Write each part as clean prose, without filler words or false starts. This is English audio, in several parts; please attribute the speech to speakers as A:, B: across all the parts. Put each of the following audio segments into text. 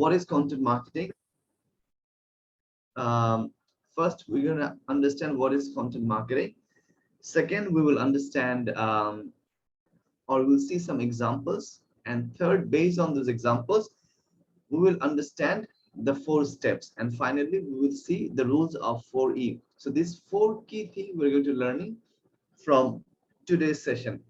A: what is content marketing? Um, First, we're going to understand what is content marketing. Second, we will understand or we'll see some examples. And third, based on those examples, we will understand the 4 steps. And finally, we will see the rules of 4E. So these 4 key things we're going to learning from today's session.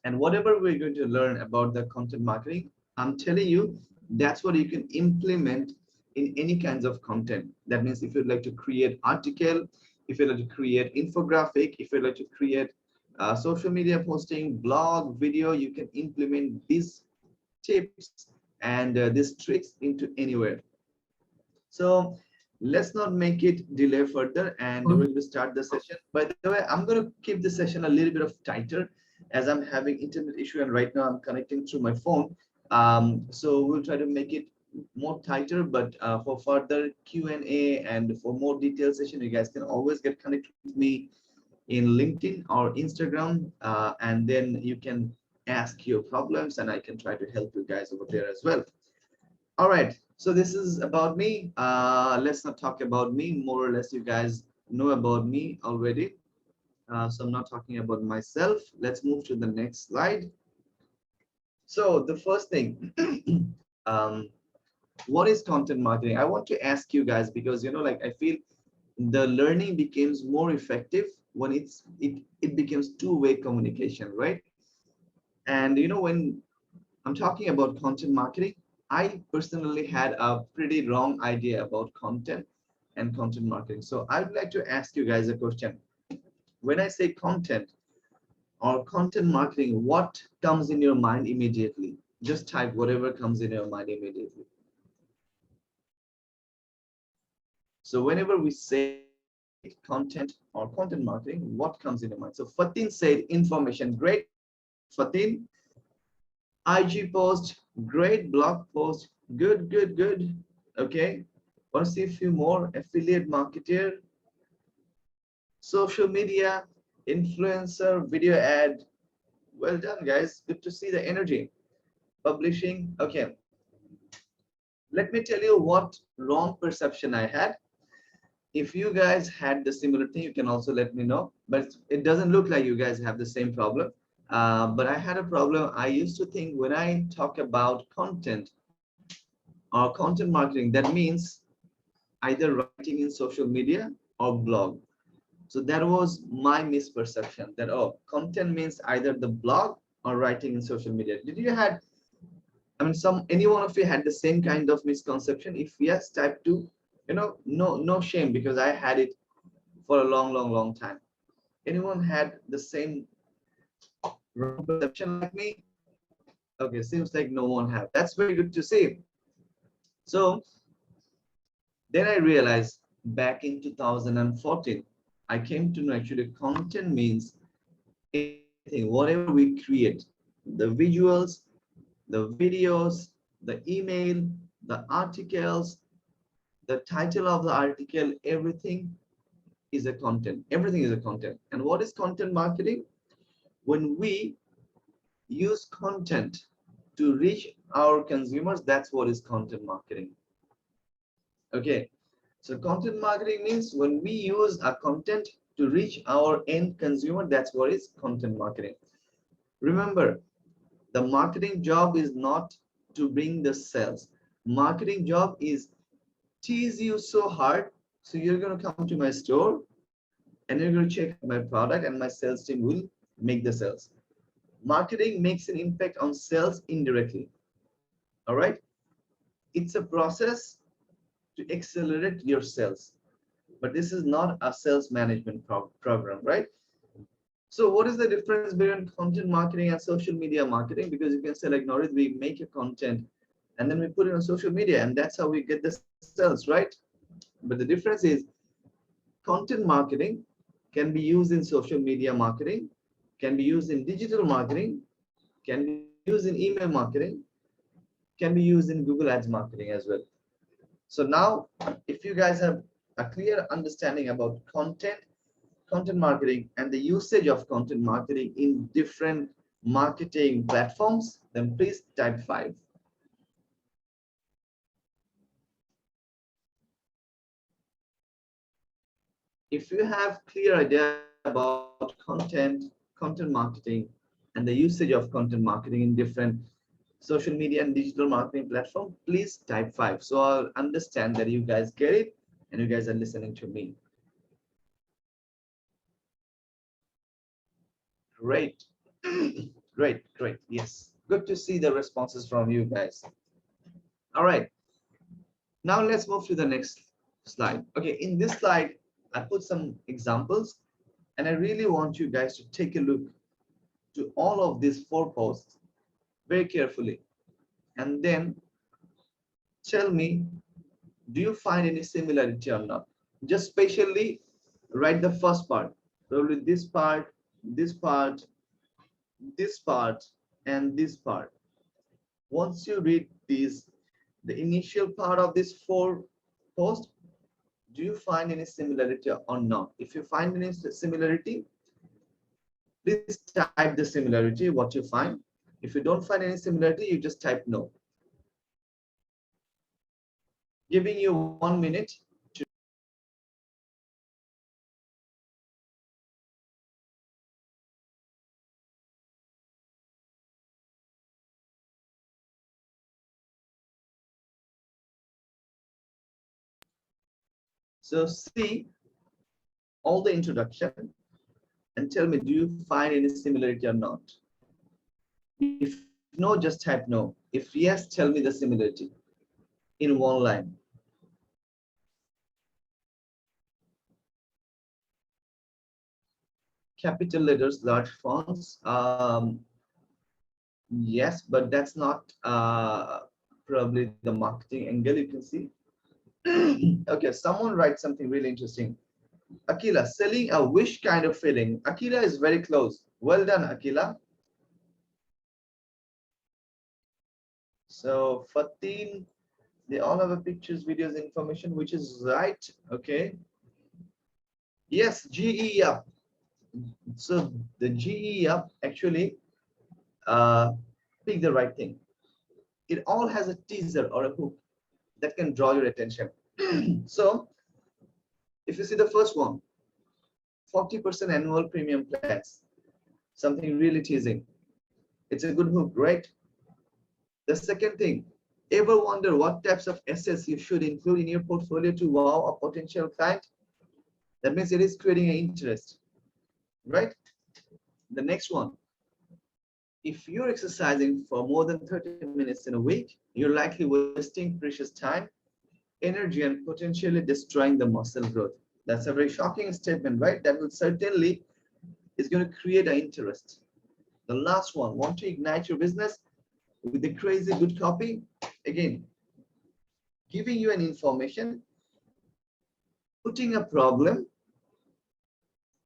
A: And whatever we're going to learn about the content marketing, I'm telling you, that's what you can implement in any kinds of content. That means if you'd like to create article, if you'd like to create infographic, if you'd like to create social media posting, blog, video, you can implement these tips and these tricks into anywhere. So let's not make it delay further, and we're going to start the session. By the way, I'm going to keep the session a little bit of tighter as I'm having internet issue, and right now I'm connecting through my phone. So we'll try to make it more tighter, but for further Q&A and for more detailed session, you guys can always get connected with me in LinkedIn or Instagram, and then you can ask your problems and I can try to help you guys over there as well. All right, so this is about me. Let's not talk about me. More or less, you guys know about me already. So I'm not talking about myself. Let's move to the next slide. So the first thing, um, what is content marketing? I want to ask you guys because, like I feel the learning becomes more effective when it becomes two-way communication, right? And when I'm talking about content marketing, I personally had a pretty wrong idea about content and content marketing. So I would like to ask you guys a question. When I say content or content marketing, what comes in your mind immediately? Just type whatever comes in your mind immediately. So whenever we say content or content marketing, what comes in your mind? So Fatin said information. Great, Fatin. IG post, great. Blog post, good, good, good. Okay, want to see a few more. Affiliate marketer, social media, influencer, video ad. Well done, guys. Good to see the energy. Publishing. Okay, let me tell you what wrong perception I had. If you guys had the similar thing, you can also let me know. But it doesn't look like you guys have the same problem. But I had a problem. I used to think when I talk about content or content marketing, that means either writing in social media or blog. So that was my misperception that, oh, content means either the blog or writing in social media. Did you had, I mean, any one of you had the same kind of misconception? If yes, type 2. No shame, because I had it for a long, long, long time. Anyone had the same wrong perception like me? Okay, seems like no one have. That's very good to see. So then I realized back in 2014, I came to know actually content means anything, whatever we create, the visuals, the videos, the email, the articles, the title of the article, everything is a content. Everything is a content. And what is content marketing? When we use content to reach our consumers, that's what is content marketing. Okay, so content marketing means when we use a content to reach our end consumer, that's what is content marketing. Remember, the marketing job is not to bring the sales. Marketing job is tease you so hard, so you're going to come to my store and you're going to check my product and my sales team will make the sales. Marketing makes an impact on sales indirectly. All right, it's a process to accelerate your sales, but this is not a sales management program, right? So what is the difference between content marketing and social media marketing? Because you can say like, Norit, we make a content and then we put it on social media and that's how we get the sales, right? But the difference is content marketing can be used in social media marketing, can be used in digital marketing, can be used in email marketing, can be used in Google Ads marketing as well. So now, if you guys have a clear understanding about content marketing and the usage of content marketing in different marketing platforms, then please type 5. If you have clear idea about content marketing, and the usage of content marketing in different social media and digital marketing platform, please type 5 so I'll understand that you guys get it and you guys are listening to me. Great. Great. Yes, good to see the responses from you guys. All right, now let's move to the next slide. Okay, in this slide I put some examples, and I really want you guys to take a look to all of these 4 posts very carefully, and then tell me, do you find any similarity or not? Just specially write the first part, probably this part, this part, this part, and this part. Once you read these, the initial part of this 4 post, do you find any similarity or not? If you find any similarity, please type the similarity, what you find. If you don't find any similarity, you just type no. Giving you 1 minute. So see all the introduction and tell me, do you find any similarity or not? If no, just type no. If yes, tell me the similarity in 1 line. Capital letters, large fonts. Yes, but that's not probably the marketing angle you can see. Okay, someone writes something really interesting. Akila, selling a wish kind of feeling. Akila is very close. Well done, Akila. So Fatin, they all have a pictures, videos, information, which is right. Okay. Yes, GE up. So the GE up actually pick the right thing. It all has a teaser or a hook that can draw your attention. So if you see the first one, 40% annual premium plans, something really teasing. It's a good hook, right? The second thing, ever wonder what types of assets you should include in your portfolio to wow a potential client? That means it is creating an interest, right? The next one, if you're exercising for more than 30 minutes in a week, you're likely wasting precious time, energy, and potentially destroying the muscle growth. That's a very shocking statement, right? That will certainly is going to create an interest. The last one, want to ignite your business with the crazy good copy? Again, giving you an information, putting a problem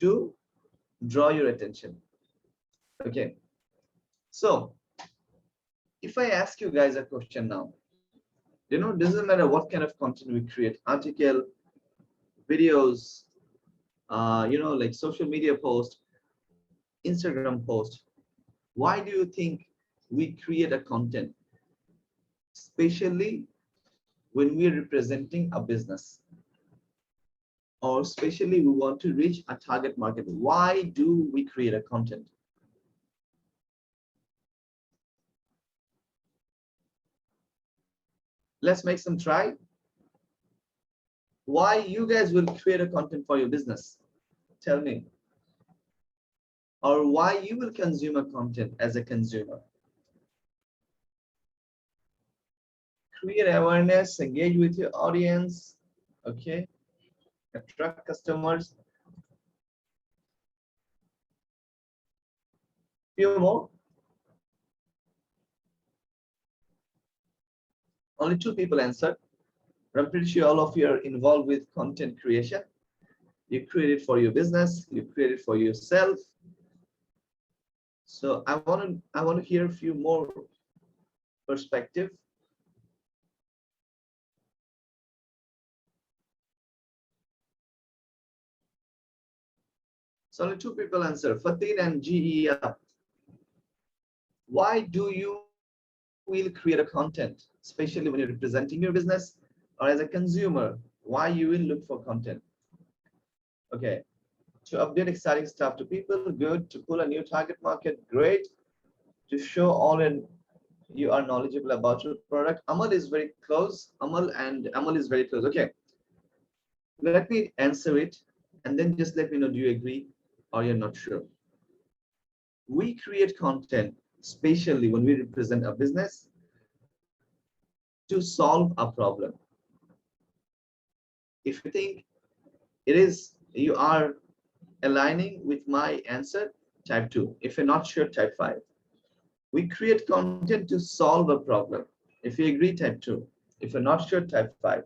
A: to draw your attention. Okay, so if I ask you guys a question now, doesn't matter what kind of content we create, article, videos, like social media post, Instagram post, why do you think we create a content, especially when we're representing a business, or especially we want to reach a target market? Why do we create a content? Let's make some try. Why you guys will create a content for your business? Tell me. Or why you will consume a content as a consumer? Create awareness, engage with your audience, okay? Attract customers. Few more. Only 2 people answered. I'm pretty sure all of you are involved with content creation. You create it for your business, you create it for yourself. So I want to hear a few more perspective. So only 2 people answer, Fatin and GE up. Why do you will create a content, especially when you're representing your business, or as a consumer, why you will look for content? Okay, to update exciting stuff to people, good. To pull a new target market, great. To show all in you are knowledgeable about your product. Amal is very close. Amal is very close. Okay, let me answer it, and then just let me know, do you agree or you're not sure? We create content, especially when we represent a business, to solve a problem. If you think it is, you are aligning with my answer, type 2. If you're not sure, type 5. We create content to solve a problem. If you agree, type 2. If you're not sure, type 5.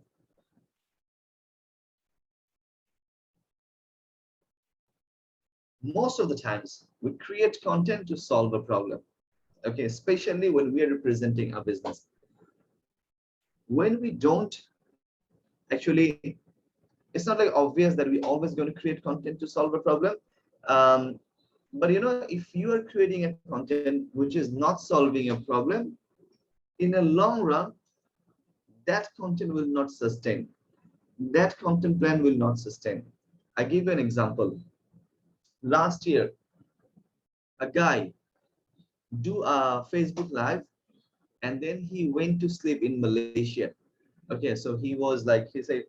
A: Most of the times, we create content to solve a problem. Okay, especially when we are representing a business. When we don't, actually, it's not like obvious that we're always going to create content to solve a problem. Um, but if you are creating a content which is not solving a problem, in a long run, that content will not sustain. That content plan will not sustain. I give you an example. Last year, a guy do a Facebook Live, and then he went to sleep in Malaysia. Okay, so he was like, he said,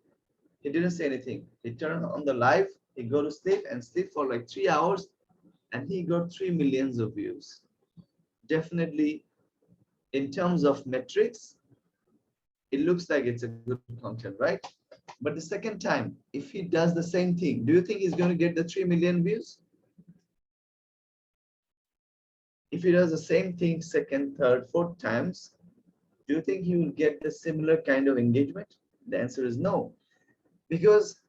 A: he didn't say anything. He turned on the live, he go to sleep and sleep for like 3 hours, and he got 3 millions of views. Definitely, in terms of metrics, it looks like it's a good content, right? But the second time, if he does the same thing, do you think he's going to get the 3 million views? If he does the same thing second, third, fourth times, do you think he will get the similar kind of engagement? The answer is no, because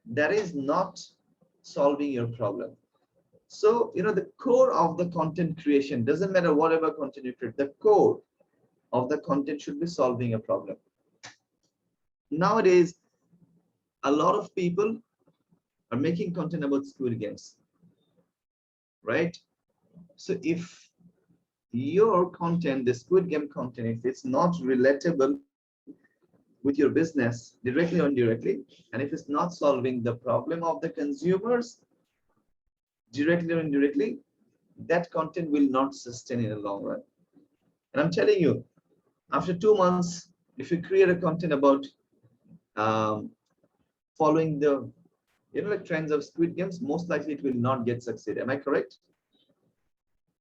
A: that is not solving your problem. So, the core of the content creation, doesn't matter whatever content you create, the core of the content should be solving a problem. Nowadays, a lot of people are making content about Squid Games, right? So if your content, the Squid Game content, if it's not relatable with your business directly or indirectly, and if it's not solving the problem of the consumers directly or indirectly, that content will not sustain in the long run. And I'm telling you, after 2 months, if you create a content about um, following the like trends of Squid Games, most likely it will not get succeed. Am I correct?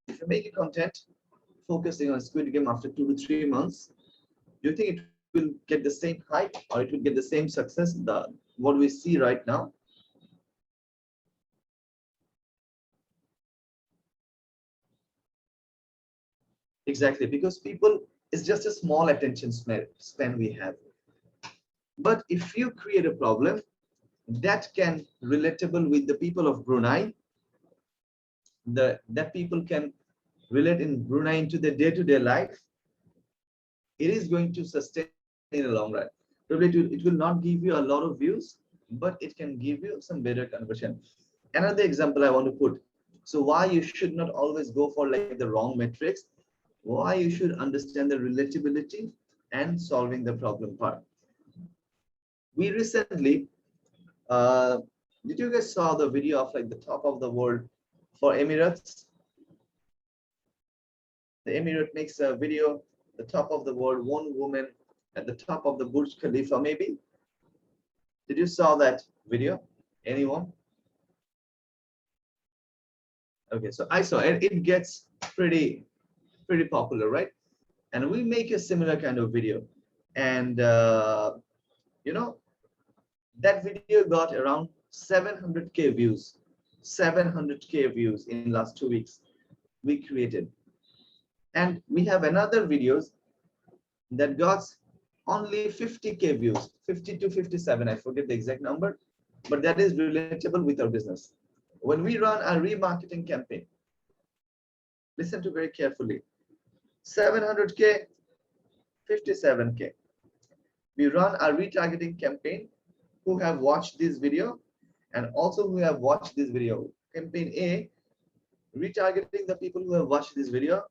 A: If you make a content focusing on Squid Game after 2 to 3 months, do you think it will get the same hype or it will get the same success that what we see right now? Exactly, because people, it's just a small attention span we have. But if you create a problem that can relatable with the people of Brunei, that people can relate in Brunei into their day-to-day life, it is going to sustain in the long run. Probably it will not give you a lot of views, but it can give you some better conversion. Another example I want to put. So why you should not always go for like the wrong metrics, why you should understand the relatability and solving the problem part. We recently, uh, did you guys saw the video of like the top of the world for Emirates? The Emirate makes a video, the top of the world, one woman at the top of the Burj Khalifa, maybe. Did you saw that video? Anyone? Okay, so I saw it. It gets pretty popular, right? And we make a similar kind of video, and you know that video got around 700K views. 700K views in last 2 weeks we created, and we have another videos that got only 50K views, 50 to 57, I forget the exact number, but that is relatable with our business. When we run a remarketing campaign, listen to very carefully, 700K, 57K. We run a retargeting campaign who have watched this video and also who have watched this video. Campaign A, retargeting the people who have watched this video.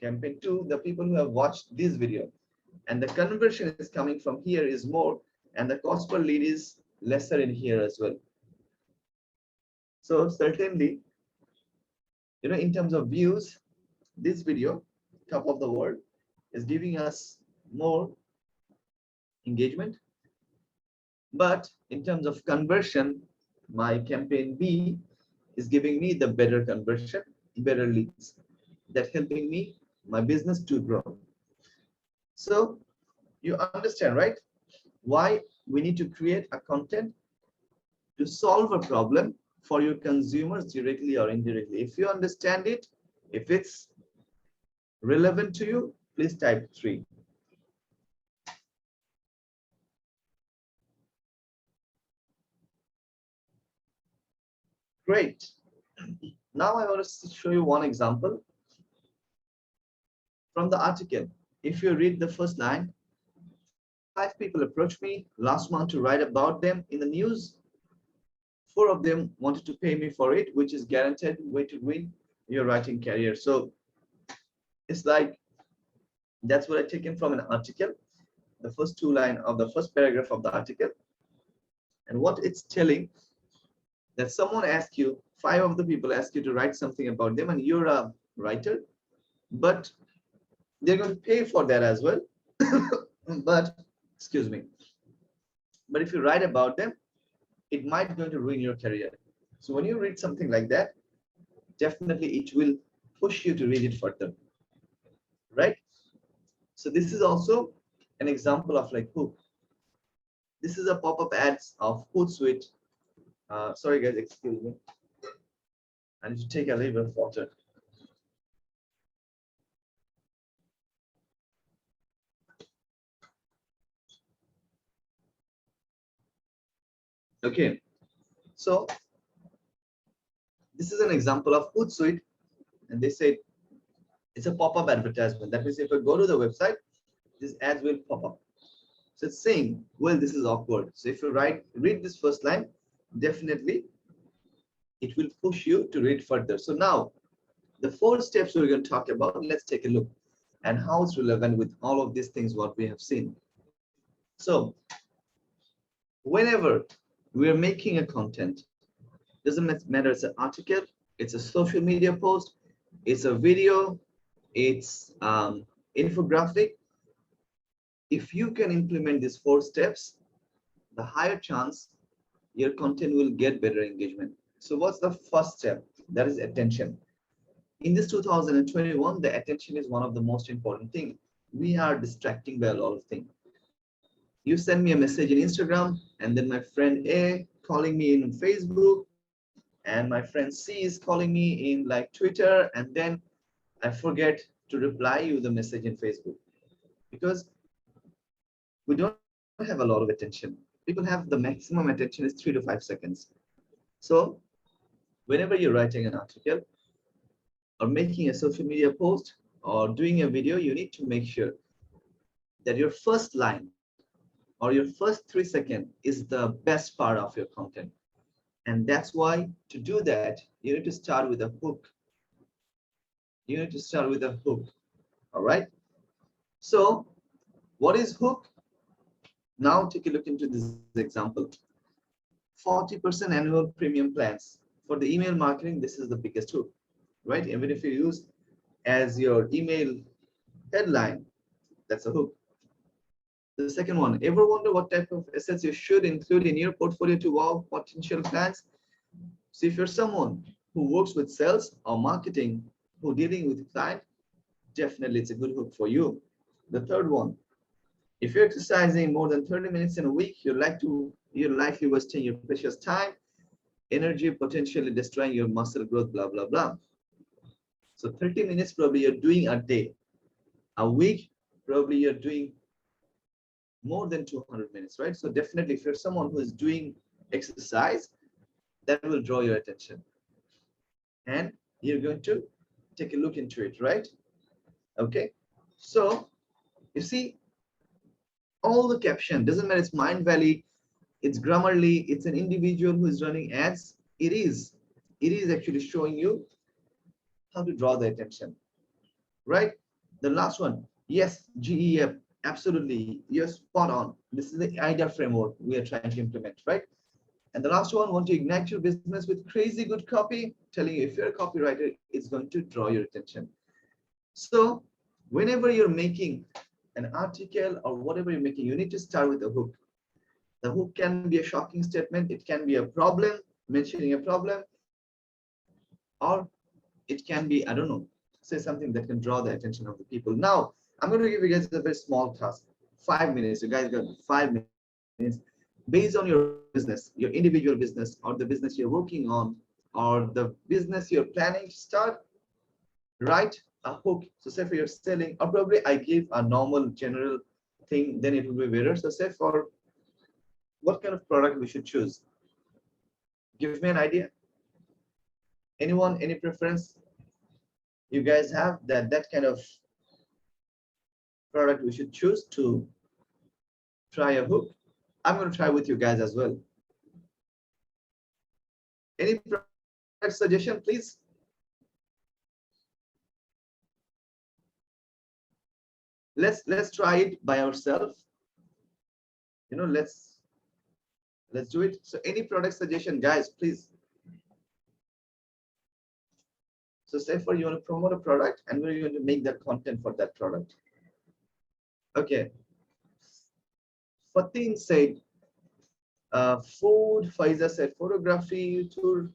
A: Campaign 2, the people who have watched this video. And the conversion is coming from here is more, and the cost per lead is lesser in here as well. So certainly, in terms of views, this video, top of the world, is giving us more engagement. But in terms of conversion, my campaign B is giving me the better conversion, better leads, that helping me, my business to grow. So you understand, right? Why we need to create a content to solve a problem for your consumers directly or indirectly. If you understand it, if it's relevant to you, please type 3. Great. Now I want to show you one example from the article. If you read the first line, 5 people approached me last month to write about them in the news. 4 of them wanted to pay me for it, which is guaranteed way to win your writing career. So it's like, that's what I taken from an article, the first 2 lines of the first paragraph of the article. And what it's telling, that someone asked you, 5 of the people ask you to write something about them, and you're a writer, but they're going to pay for that as well. But, excuse me, but if you write about them, it might going to ruin your career. So when you read something like that, definitely it will push you to read it further, right? So this is also an example of like hook. This is a pop-up ads of Hootsuite. Sorry guys, excuse me. I need to take a little bit of water. Okay, so this is an example of Hootsuite, and they said it's a pop-up advertisement. That means if I go to the website, these ads will pop up. So it's saying, well, this is awkward. So if you read this first line, definitely it will push you to read further. So now the 4 steps we're going to talk about, let's take a look and how it's relevant with all of these things what we have seen. So whenever we are making a content, doesn't matter, it's an article, it's a social media post, it's a video, it's infographic. If you can implement these 4 steps, the higher chance your content will get better engagement. So what's the first step? That is attention. In this 2021, the attention is one of the most important things. We are distracting by a lot of things. You send me a message in Instagram, and then my friend A calling me in Facebook, and my friend C is calling me in like Twitter, and then I forget to reply you the message in Facebook, because we don't have a lot of attention. People have the maximum attention is 3 to 5 seconds. So whenever you're writing an article or making a social media post or doing a video, you need to make sure that your first line or your first 3 seconds is the best part of your content. And that's why to do that, you need to start with a hook. You need to start with a hook. All right. So what is hook? Now take a look into this example. 40% annual premium plans. For the email marketing, this is the biggest hook, right? Even if you use as your email headline, that's a hook. The second one, ever wonder what type of assets you should include in your portfolio to wow potential clients? So if you're someone who works with sales or marketing, who dealing with client, definitely it's a good hook for you. The third one, if you're exercising more than 30 minutes in a week, you're likely wasting your precious time, energy, potentially destroying your muscle growth, blah, blah, blah. So 30 minutes probably you're doing a day. A week, probably you're doing more than 200 minutes, right? So definitely if you're someone who is doing exercise, that will draw your attention. And you're going to take a look into it, right? Okay. So you see, all the caption, doesn't matter, it's Mind Valley, it's Grammarly, it's an individual who is running ads. It is actually showing you how to draw the attention, right? The last one, yes, GEF, absolutely, you're spot on. This is the idea framework we are trying to implement, right? And the last one, want to ignite your business with crazy good copy? Telling you, if you're a copywriter, it's going to draw your attention. So whenever you're making an article or whatever you're making, you need to start with a hook. The hook can be a shocking statement. It can be a problem, mentioning a problem, or it can be, I don't know, say something that can draw the attention of the people. Now, I'm going to give you guys a very small task. 5 minutes. You guys got 5 minutes. Based on your business, your individual business, or the business you're working on, or the business you're planning to start, write a hook. So say for your selling, or probably I give a normal general thing, then it will be better. So say for what kind of product we should choose. Give me an idea. Anyone, any preference you guys have that kind of product we should choose to try a hook? I'm going to try with you guys as well. Any product suggestion, please? Let's try it by ourselves. You know, let's do it. So any product suggestion, guys, please. So say for you want to promote a product and we're going to make that content for that product. Okay. Fatin said food, Faiza said photography, tour.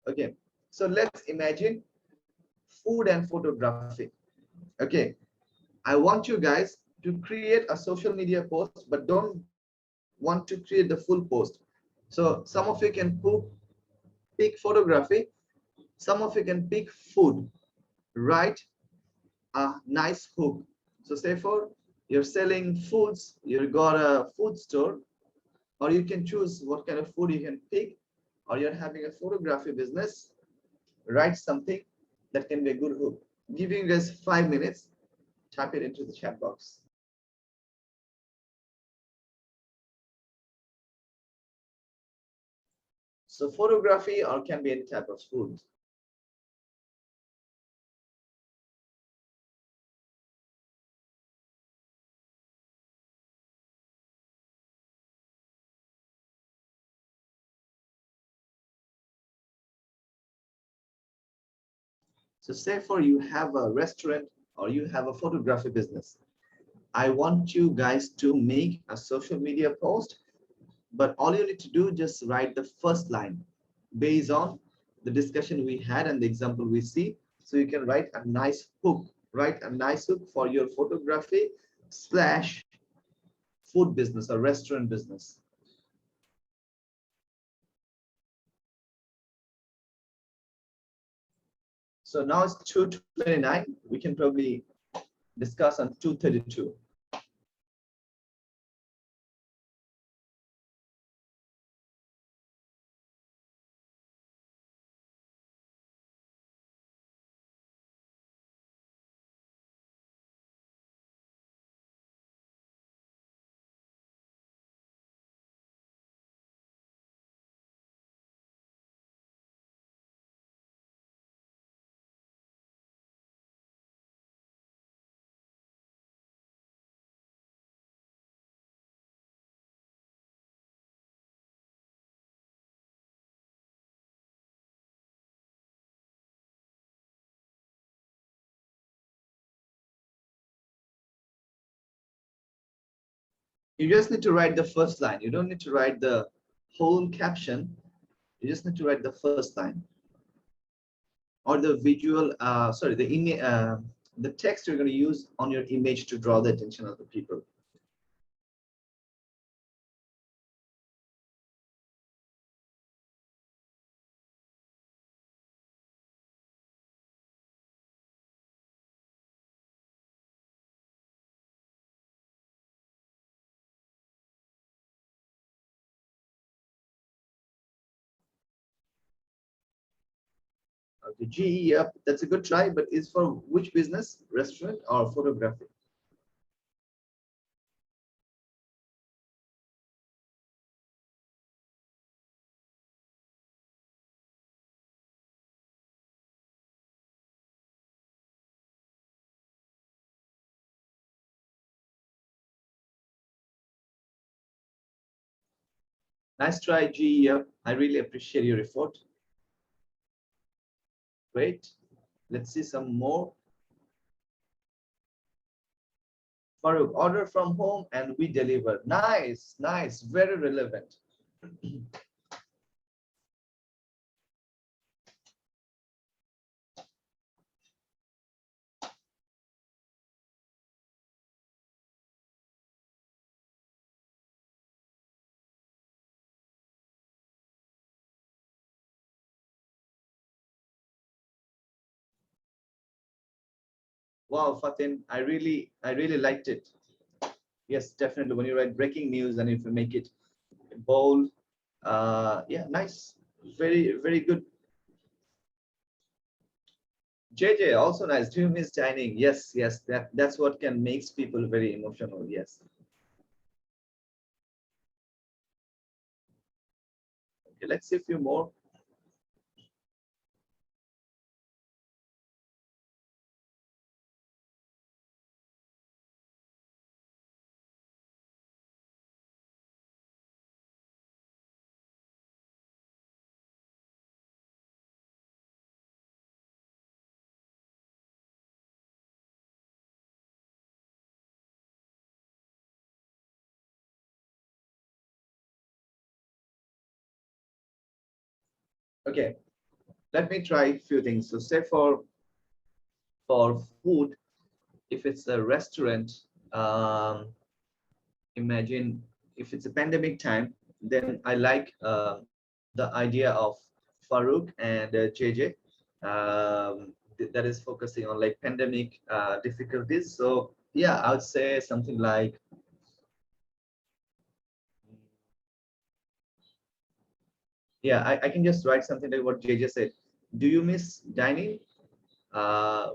A: Okay. So let's imagine food and photography. Okay. I want you guys to create a social media post, but don't want to create the full post. So some of you can pick photography, some of you can pick food, write a nice hook. So say for you're selling foods, you've got a food store, or you can choose what kind of food you can pick, or you're having a photography business, write something that can be a good hook. Giving you guys 5 minutes, type it into the chat box. So photography or can be any type of food. So say for you have a restaurant or you have a photography business. I want you guys to make a social media post, but all you need to do just write the first line based on the discussion we had and the example we see. So you can write a nice hook, write a nice hook for your photography slash food business or restaurant business. So now it's 2:29. We can probably discuss on 2:32. You just need to write the first line. You don't need to write the whole caption. You just need to write the first line or the visual, sorry, the text you're going to use on your image to draw the attention of the people. Okay, GE, yep, that's a good try, but is for which business? Restaurant or photography? Nice try, G. Yep. I really appreciate your effort. Great. Let's see some more. Farooq, order from home and we deliver. Nice, nice, very relevant. Wow, Fatin, I really liked it. Yes, definitely. When you write breaking news and if you make it bold, yeah, nice, very good. JJ, also nice. Do you miss dining? Yes, yes. That's what can makes people very emotional. Yes. Okay, let's see a few more. Okay, let me try a few things. So say for food, if it's a restaurant, um, imagine if it's a pandemic time, then I like the idea of Farouk and JJ that is focusing on like pandemic difficulties. So yeah, I would say something like, yeah, I can just write something like what JJ said. Do you miss dining?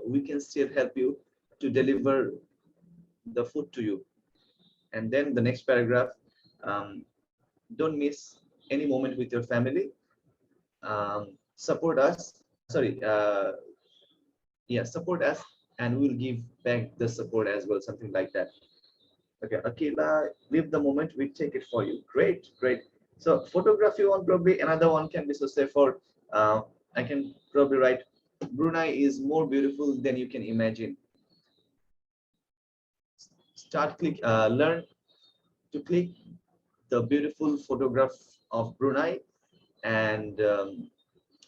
A: We can still help you to deliver the food to you. And then the next paragraph, um, don't miss any moment with your family. Support us. Sorry, yeah, support us, and we'll give back the support as well. Something like that. Okay, Akila, live the moment. We take it for you. Great, great. So photography one probably another one can be so say for. I can probably write. Brunei is more beautiful than you can imagine. Start click. Learn to click the beautiful photograph of Brunei and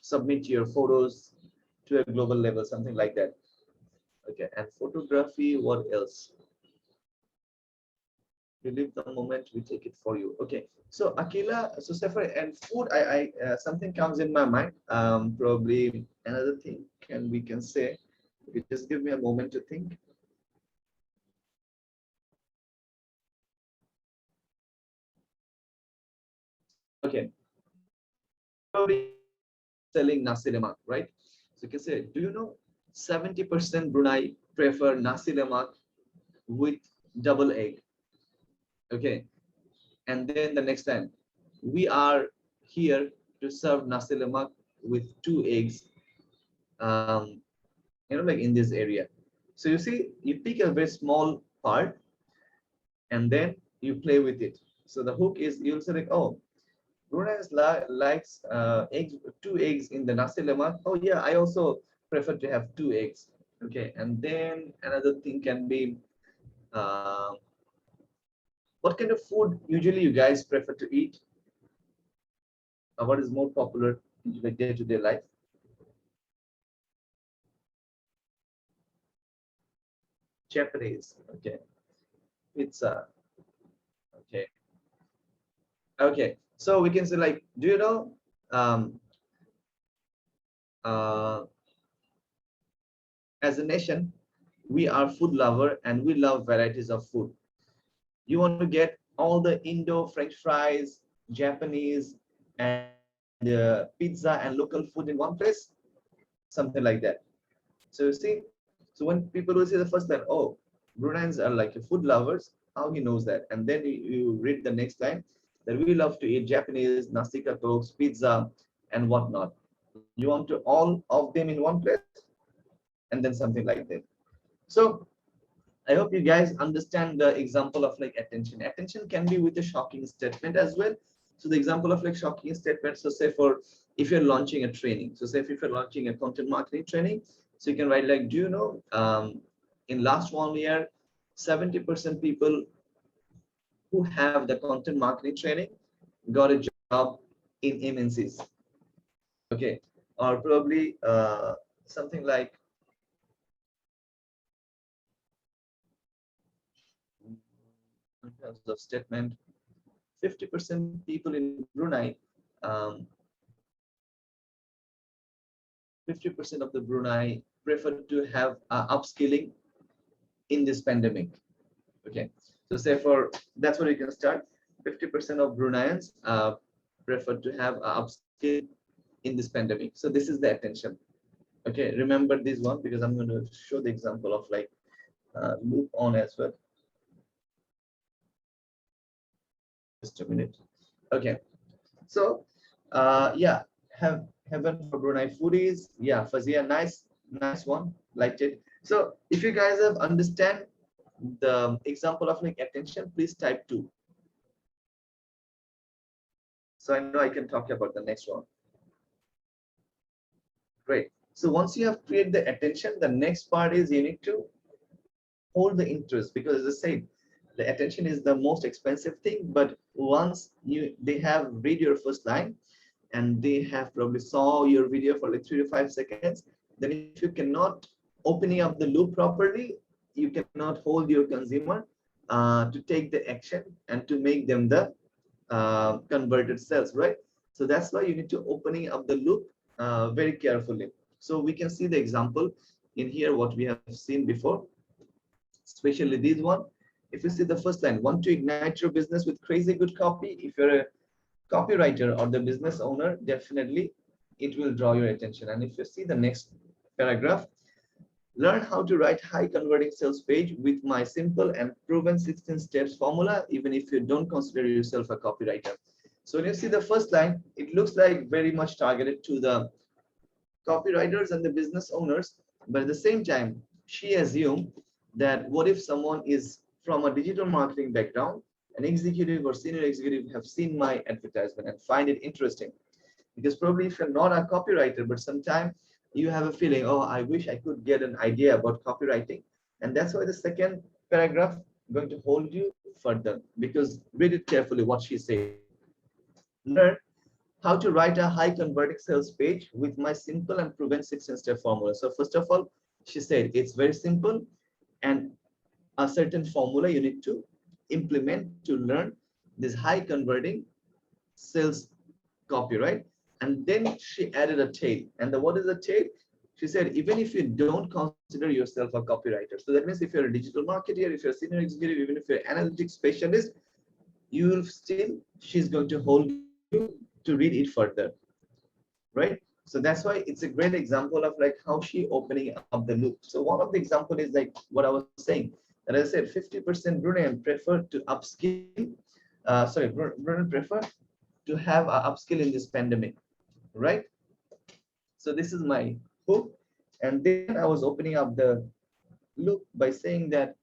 A: submit your photos to a global level, something like that. Okay, and photography, what else? You live the moment, we take it for you. Okay, so Akila, so Stefan, and food, something comes in my mind. Probably another thing we can say. You just give me a moment to think. Okay, probably selling nasi lemak, right? So you can say, do you know 70% Brunei prefer nasi lemak with double egg? Okay, and then the next time we are here to serve nasi lemak with two eggs, um, like in this area. So you see, you pick a very small part and then you play with it. So the hook is you'll say like, oh, Brunei likes eggs, two eggs in the nasi lemak. Oh yeah, I also prefer to have two eggs. Okay, and then another thing can be, uh, what kind of food usually you guys prefer to eat? What is more popular in the day-to-day life? Japanese. Okay, pizza. Okay, okay. So we can say like, do you know, um, uh, as a nation, we are food lover and we love varieties of food. You want to get all the Indo, French fries, Japanese, and pizza and local food in one place, something like that. So you see, so when people will say the first time, oh, Bruneians are like food lovers, how he knows that? And then you read the next line that we love to eat Japanese, nasi katokes, pizza, and whatnot. You want to all of them in one place, and then something like that. So I hope you guys understand the example of like attention. Attention can be with a shocking statement as well. So the example of like shocking statements. So say for if you're launching a training. So say if you're launching a content marketing training, so you can write like, do you know, in last 1 year, 70% people who have the content marketing training got a job in MNCs. Okay, or probably something like in terms of statement, 50% people in Brunei, um, 50% of the Brunei prefer to have upskilling in this pandemic. Okay, so say for that's where you can start. 50% of Bruneians prefer to have upskill in this pandemic. So this is the attention. Okay, remember this one because I'm going to show the example of like loop on as well. Just a minute. Okay, so yeah, heaven for Brunei foodies. Yeah, Fazia, nice one, liked it. So if you guys have understand the example of like attention, please type 2. So I know I can talk about the next one. Great. So once you have created the attention, the next part is you need to hold the interest, because as I said, the attention is the most expensive thing. But once they have read your first line and they have probably saw your video for like 3 to 5 seconds, then if you cannot opening up the loop properly, you cannot hold your consumer to take the action and to make them the converted sales, right? So that's why you need to opening up the loop very carefully. So we can see the example in here what we have seen before, especially this one. If you see the first line, want to ignite your business with crazy good copy. If you're a copywriter or the business owner, definitely it will draw your attention. And if you see the next paragraph, learn how to write high converting sales page with my simple and proven 16 steps formula, even if you don't consider yourself a copywriter. So when you see the first line, it looks like very much targeted to the copywriters and the business owners. But at the same time, she assumed that what if someone is from a digital marketing background, an executive or senior executive have seen my advertisement and find it interesting. Because probably if you're not a copywriter, but sometimes you have a feeling, oh, I wish I could get an idea about copywriting. And that's why the second paragraph going to hold you further, because read it carefully what she said. Learn how to write a high converting sales page with my simple and proven 16-step formula. So first of all, she said it's very simple and a certain formula you need to implement to learn this high converting sales copy, right? And then she added a tail. And what is the tail? She said, even if you don't consider yourself a copywriter. So that means if you're a digital marketer, if you're a senior executive, even if you're an analytics specialist, you will still, she's going to hold you to read it further, right? So that's why it's a great example of like how she opening up the loop. So one of the example is like what I was saying, that I said 50% Bruneian prefer to upskill, Bruneian prefer to have an upskill in this pandemic, right? So this is my hook. And then I was opening up the loop by saying that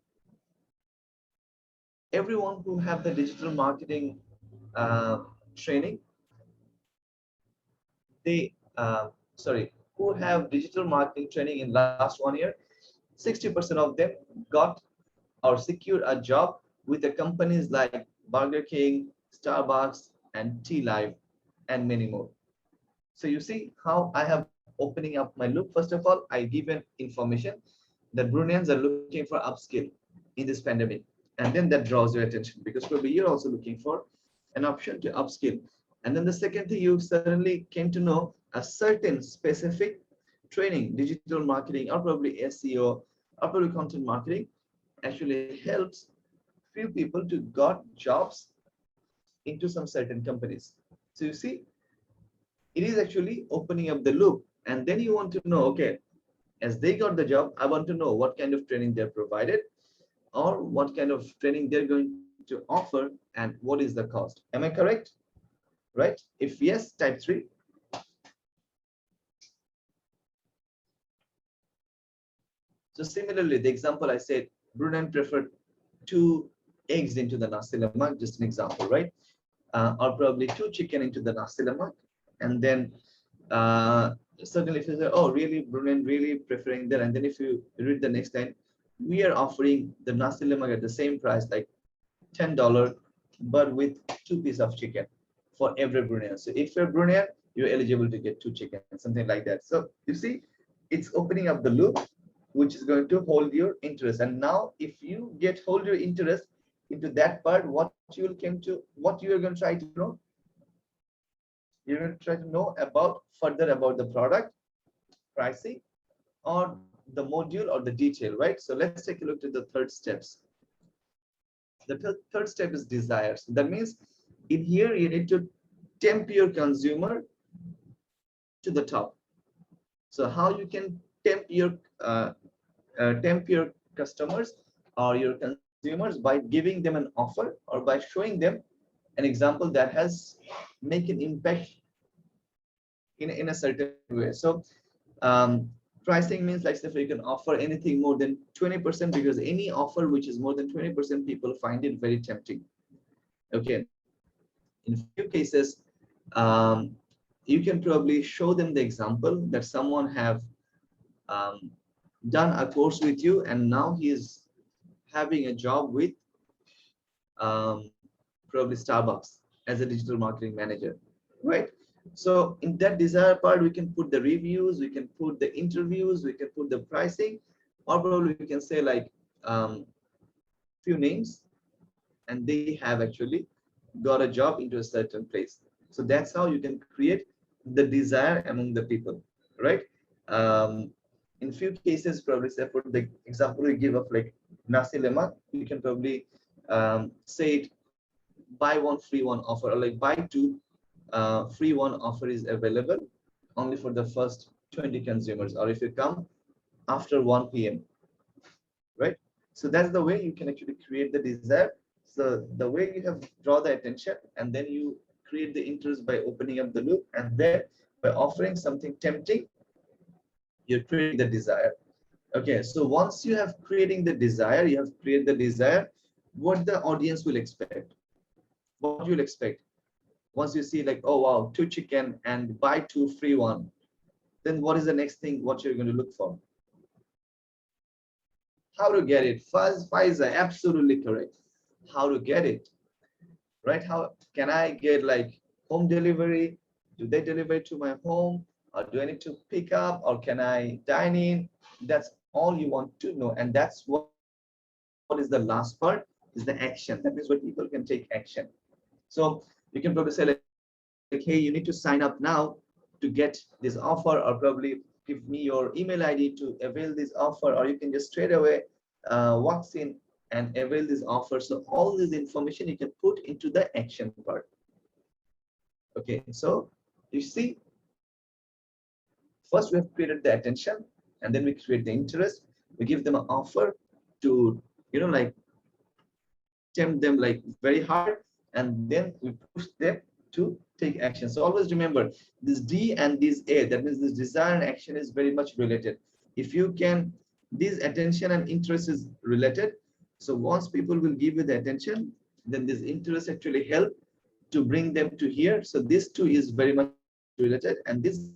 A: everyone who have the digital marketing training, they who have digital marketing training in last 1 year, 60% of them got or secured a job with the companies like Burger King, Starbucks, and T Live, and many more. So you see how I have opening up my loop. First of all, I give an information that Bruneians are looking for upskill in this pandemic. And then that draws your attention because probably you're also looking for an option to upskill. And then the second thing, you suddenly came to know a certain specific training, digital marketing, or probably SEO, or probably content marketing actually helps few people to got jobs into some certain companies. So you see, it is actually opening up the loop. And then you want to know, okay, as they got the job, I want to know what kind of training they're provided or what kind of training they're going to offer and what is the cost. Am I correct? Right? If yes, type 3. So similarly, the example I said, Brunei preferred 2 eggs into the nasi lemak, just an example, right? or probably two chicken into the nasi lemak, and then uh, certainly if you say, oh, really, Brunei, really preferring that, and then if you read the next line, we are offering the nasi lemak at the same price, like $10, but with two pieces of chicken for every Bruneian. So if you're Bruneian, you're eligible to get two chicken, something like that. So you see, it's opening up the loop, which is going to hold your interest. And now, if you get hold your interest into that part, what you are going to try to know, you're going to try to know about further about the product, pricing, or the module or the detail, right? So let's take a look at the third steps. The third step is desires. That means in here you need to tempt your consumer to the top. So how you can tempt your customers or your consumers by giving them an offer or by showing them an example that has make an impact in a certain way. So pricing means, like, say, if you can offer anything more than 20%, because any offer which is more than 20%, people find it very tempting. Okay, in few cases, um, you can probably show them the example that someone have um, done a course with you, and now he is having a job with probably Starbucks as a digital marketing manager, right? So in that desire part, we can put the reviews, we can put the interviews, we can put the pricing, or probably we can say, like, few names, and they have actually got a job into a certain place. So that's how you can create the desire among the people, right? Um, in few cases, probably say for the example we give of like nasi lemak, you can probably say it, buy one free one offer, or like buy two free one offer is available only for the first 20 consumers, or if you come after 1 p.m., right? So that's the way you can actually create the desire. So the way you have draw the attention, and then you create the interest by opening up the loop, and then by offering something tempting, you're creating the desire. Okay, so once you have creating the desire, you have created the desire, what the audience will expect, what you'll expect. Once you see, like, oh wow, two chicken and buy two free one, then what is the next thing what you're going to look for? How to get it? Pfizer, absolutely correct. How to get it, right? How can I get, like, home delivery? Do they deliver it to my home? Or do I need to pick up? Or can I dine in? That's all you want to know. And that's what is the last part, is the action. That means where people can take action. So you can probably say, like, hey, you need to sign up now to get this offer, or probably give me your email ID to avail this offer, or you can just straight away walks in and avail this offer. So all this information you can put into the action part. Okay, so you see, first we have created the attention, and then we create the interest. We give them an offer to, like, tempt them like very hard, and then we push them to take action. So always remember, this D and this A, that means this desire and action is very much related. If you can, this attention and interest is related. So once people will give you the attention, then this interest actually help to bring them to here. So this two is very much related, and this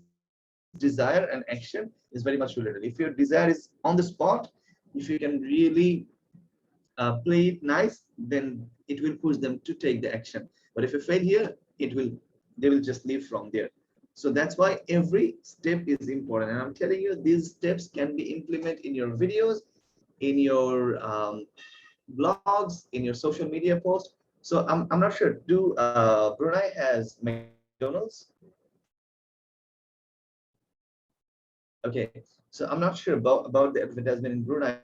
A: desire and action is very much related. If your desire is on the spot, if you can really play it nice, then it will push them to take the action. But if you fail here, they will just leave from there. So that's why every step is important. And I'm telling you, these steps can be implemented in your videos, in your blogs, in your social media posts. So I'm not sure. Do Brunei has McDonald's? Okay, so I'm not sure about the advertisement in Brunei,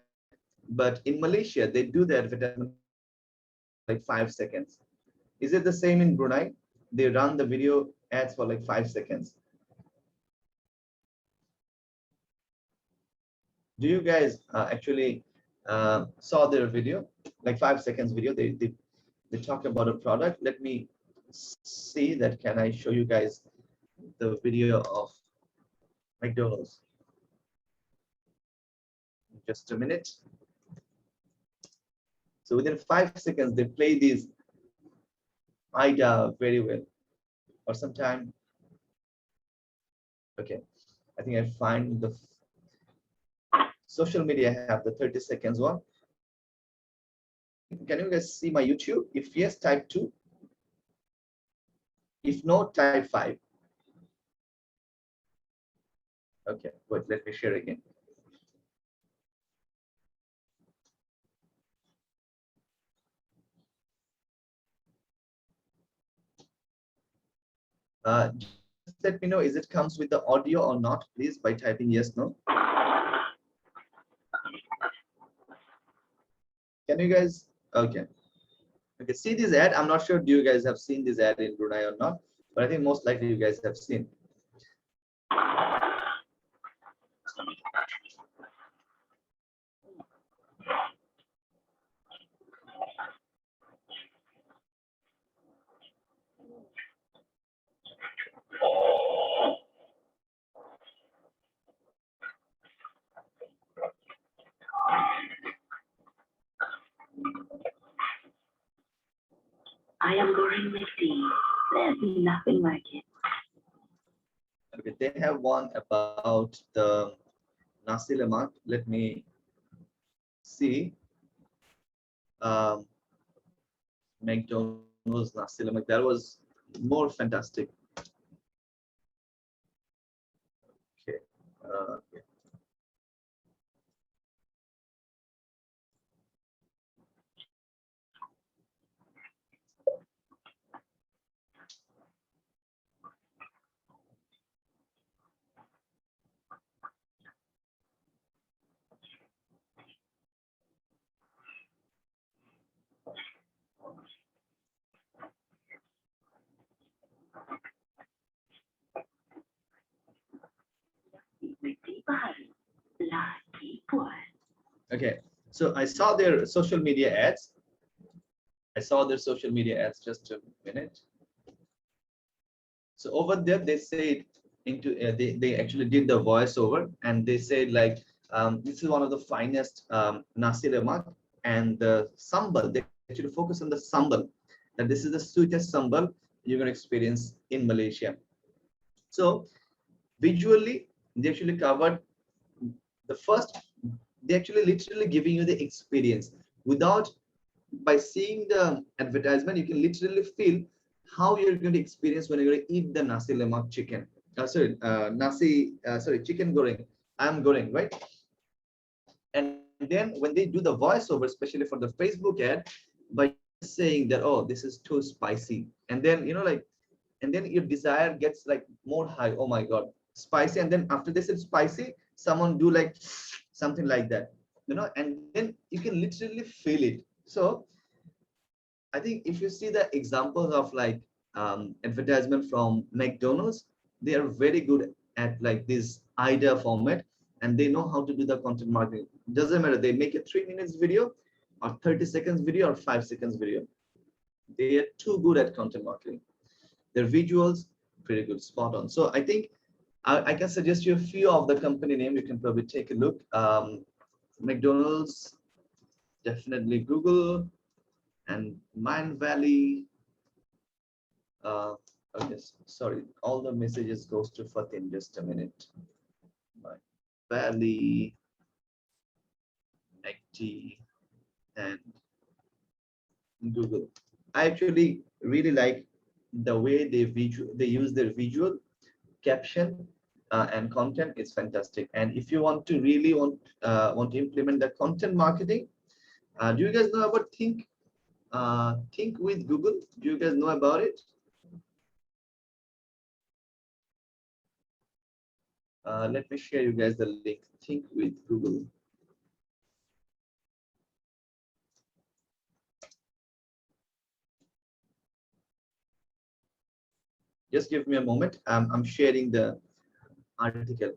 A: but in Malaysia, they do the advertisement for like 5 seconds. Is it the same in Brunei? They run the video ads for like 5 seconds. Do you guys actually saw their video, like 5 seconds video? They talk about a product. Let me see that. Can I show you guys the video of McDonald's? Just a minute. So within 5 seconds, they play these IDA very well. Or sometime, okay, I think I find the social media have the 30 seconds one. Can you guys see my YouTube? If yes, type 2. If no, type 5. Okay, wait, let me share again. Just let me know, is it comes with the audio or not, please, by typing yes, no. Can you guys, okay. Okay, see this ad. I'm not sure do you guys have seen this ad in Brunei or not, but I think most likely you guys have seen.
B: I am going with tea. There's nothing like it.
A: Okay, they have one about the nasi lemak. Let me see. Um, McDonald's nasi lemak. That was more fantastic. Okay. Okay. Okay. So I saw their social media ads. I saw their social media ads. Just a minute. So over there, they said into they actually did the voiceover, and they said like this is one of the finest nasi lemak, and the sambal. They actually focus on the sambal, that this is the sweetest sambal you're gonna experience in Malaysia. So visually, they actually covered the first. They actually literally giving you the experience without, by seeing the advertisement, you can literally feel how you're going to experience when you're going to eat the nasi lemak chicken. Sorry, chicken goreng. I'm goreng, right? And then when they do the voiceover, especially for the Facebook ad, by saying that, oh, this is too spicy, and then like, and then your desire gets like more high. Oh my god, spicy! And then after they said spicy, someone do like something like that, and then you can literally feel it. So I think if you see the examples of like advertisement from McDonald's, they are very good at like this idea format, and they know how to do the content marketing. Doesn't matter, they make a 3 minutes video or 30 seconds video or 5 seconds video. They are too good at content marketing. Their visuals, pretty good, spot on. So I think I can suggest you a few of the company name. You can probably take a look. McDonald's, definitely Google, and Mind Valley. Okay, sorry, all the messages goes to Fatin. Just a minute. Mind Valley, Nike, and Google. I actually really like the way they use their visual caption and content is fantastic. And if you want to really want to implement the content marketing, do you guys know about Think with Google? Do you guys know about it? Let me share you guys the link. Think with Google. Just give me a moment. I'm sharing the article.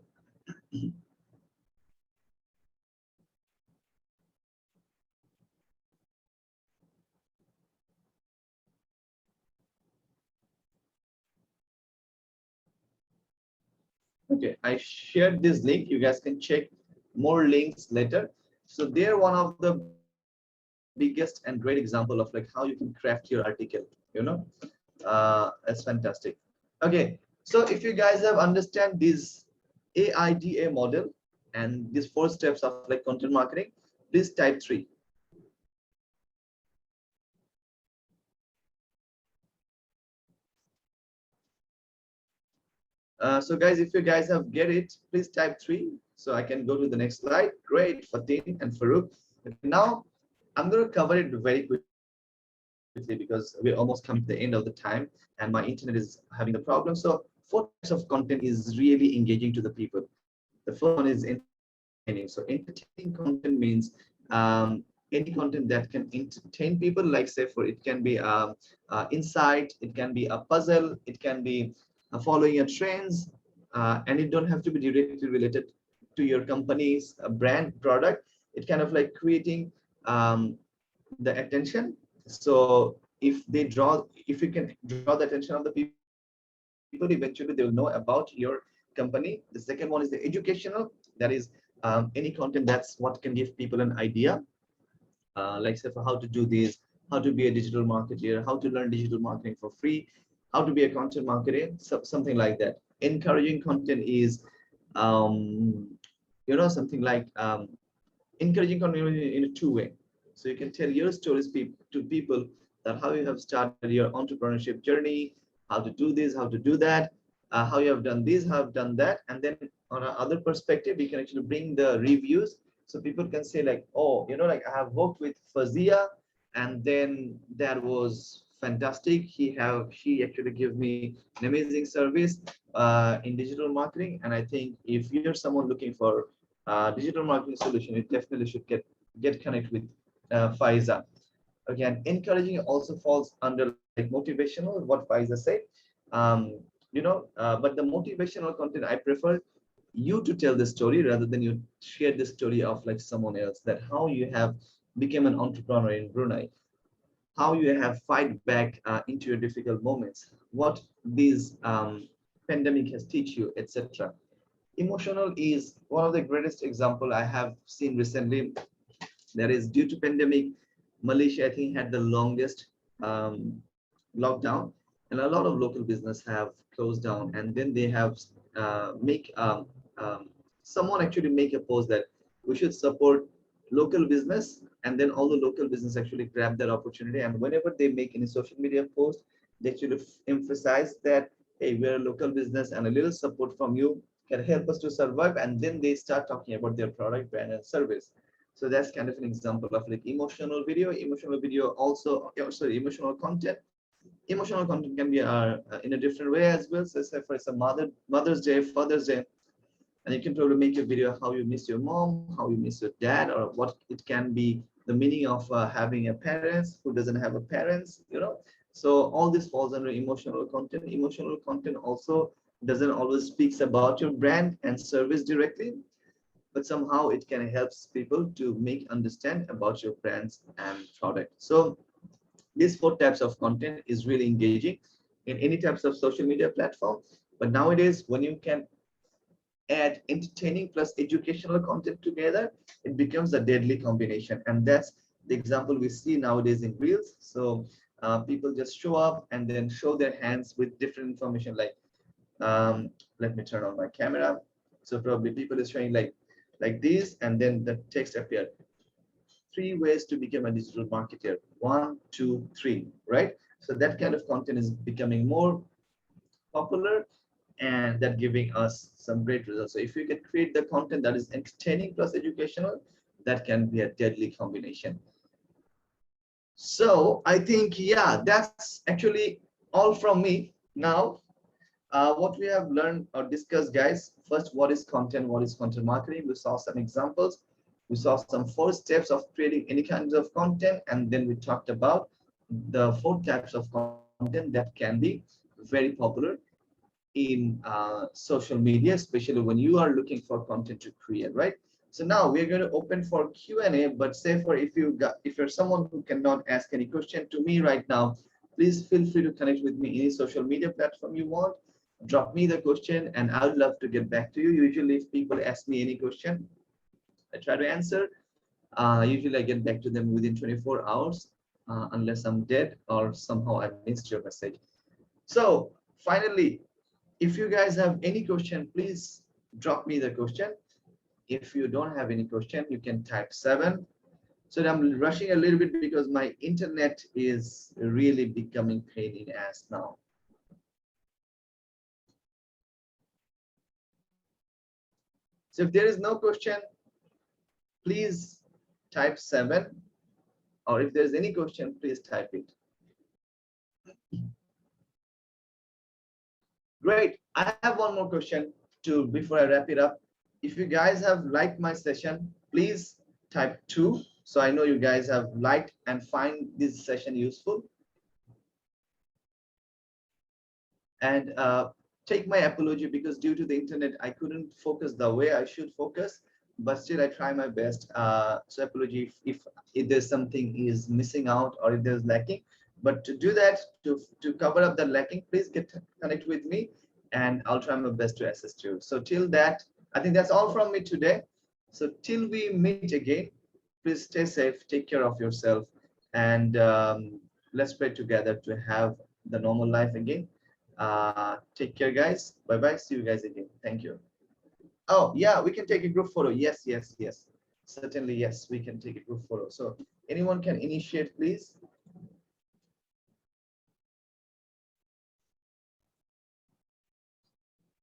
A: Okay, I shared this link. You guys can check more links later. So they're one of the biggest and great example of like how you can craft your article. you know. That's fantastic. Okay, so if you guys have understand this AIDA model and these four steps of like content marketing, please type 3. So guys, if you guys have get it, please type 3 so I can go to the next slide. Great, Fatin and Farouk. Okay, now I'm going to cover it very quickly because we're almost coming to the end of the time and my internet is having the problem. So 4 types of content is really engaging to the people. The first one is entertaining. So entertaining content means any content that can entertain people, like say for it can be insight, it can be a puzzle, it can be following a trends, and it don't have to be directly related to your company's brand product. It kind of like creating the attention. So if they draw, if you can draw the attention of the people, eventually they will know about your company. The second one is the educational, that is any content that's what can give people an idea, like say for how to do this, how to be a digital marketer, how to learn digital marketing for free, how to be a content marketer, something like that. Encouraging content is, um, something like encouraging community in a two-way. So you can tell your stories to people that how you have started your entrepreneurship journey, how to do this, how to do that, how you have done this, how you have done that, and then on another perspective, you can actually bring the reviews so people can say like, oh, like I have worked with Fazia, and then that was fantastic. She actually gave me an amazing service in digital marketing, and I think if you're someone looking for digital marketing solution, it definitely should get connected with Faiza. Again, encouraging also falls under like motivational, what Faiza said. But the motivational content I prefer you to tell the story rather than you share the story of like someone else, that how you have become an entrepreneur in Brunei, how you have fight back into your difficult moments, what this pandemic has teach you, etc. Emotional is one of the greatest example I have seen recently. That is due to pandemic, Malaysia I think had the longest lockdown, and a lot of local business have closed down. And then they have make someone actually make a post that we should support local business, and then all the local business actually grab that opportunity. And whenever they make any social media post, they actually emphasize that, hey, we're a local business and a little support from you can help us to survive. And then they start talking about their product, brand, and service. So that's kind of an example of like emotional video. Emotional video also, sorry, emotional content. Emotional content can be in a different way as well. So say for example, Mother's Day, Father's Day, and you can probably make a video how you miss your mom, how you miss your dad, or what it can be the meaning of having a parents who doesn't have a parents. So all this falls under emotional content. Emotional content also doesn't always speaks about your brand and service directly, but somehow it can help people to make understand about your brands and product. So these 4 types of content is really engaging in any types of social media platform. But nowadays, when you can add entertaining plus educational content together, it becomes a deadly combination. And that's the example we see nowadays in Reels. So people just show up and then show their hands with different information like, let me turn on my camera. So probably people is showing like this, and then the text appeared. 3 ways to become a digital marketer. 1, 2, 3, right? So that kind of content is becoming more popular, and that giving us some great results. So if you can create the content that is entertaining plus educational, that can be a deadly combination. So I think, yeah, that's actually all from me. Now, what we have learned or discussed, guys, first, what is content? What is content marketing? We saw some examples. We saw some 4 steps of creating any kinds of content. And then we talked about the 4 types of content that can be very popular in social media, especially when you are looking for content to create, right? So now we're going to open for Q&A, but say for if you're someone who cannot ask any question to me right now, please feel free to connect with me any social media platform you want. Drop me the question and I would love to get back to you. Usually if people ask me any question, I try to answer. Usually I get back to them within 24 hours. unless I'm dead or somehow I missed your message. So finally, if you guys have any question, please drop me the question. If you don't have any question, you can type 7. So I'm rushing a little bit because my internet is really becoming pain in ass now. So if there is no question, please type 7, or if there's any question, please type it. Great. I have one more question to before I wrap it up. If you guys have liked my session, please type 2. So I know you guys have liked and find this session useful. And take my apology because due to the internet, I couldn't focus the way I should focus, but still I try my best. So apology if there's something is missing out or if there's lacking. But to do that, to cover up the lacking, please get connect with me and I'll try my best to assist you. So till that, I think that's all from me today. So till we meet again, please stay safe, take care of yourself, and let's pray together to have the normal life again. Take care, guys. Bye bye. See you guys again. Thank you. Oh yeah, we can take a group photo. Yes, yes, yes, certainly. Yes, we can take a group photo. So anyone can initiate, please.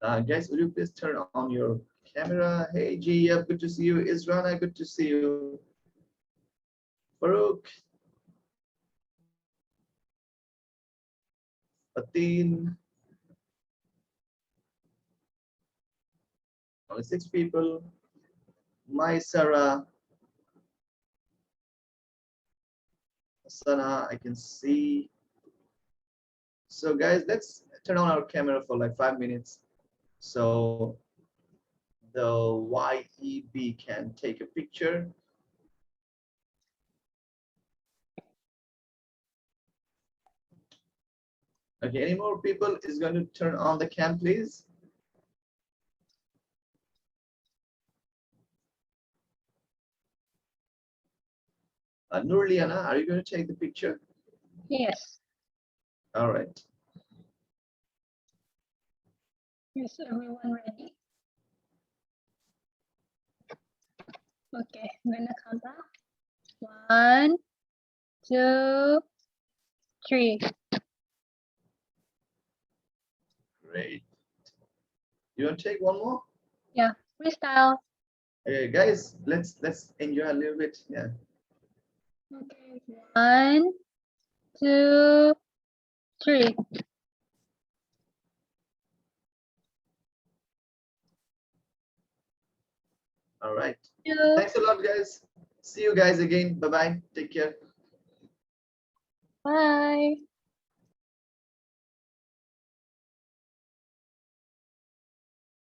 A: Guys, will you please turn on your camera? Hey GF, good to see you. Israna, good to see you. Farouk, Atin, only 6 people. My Sarah, Sana, I can see. So guys, let's turn on our camera for like 5 minutes. So the YEB can take a picture. Okay, any more people is going to turn on the cam, please? Nurliana, are you going to take the picture?
B: Yes.
A: All right.
B: Is everyone ready? Okay, I'm gonna count down. 1, 2, 3.
A: Great. You want to take one more?
B: Yeah, freestyle.
A: Okay, guys, let's enjoy a little bit. Yeah.
B: Okay, 1, 2, 3.
A: All right.
B: Two.
A: Thanks a lot, guys. See you guys again. Bye bye. Take care.
B: Bye.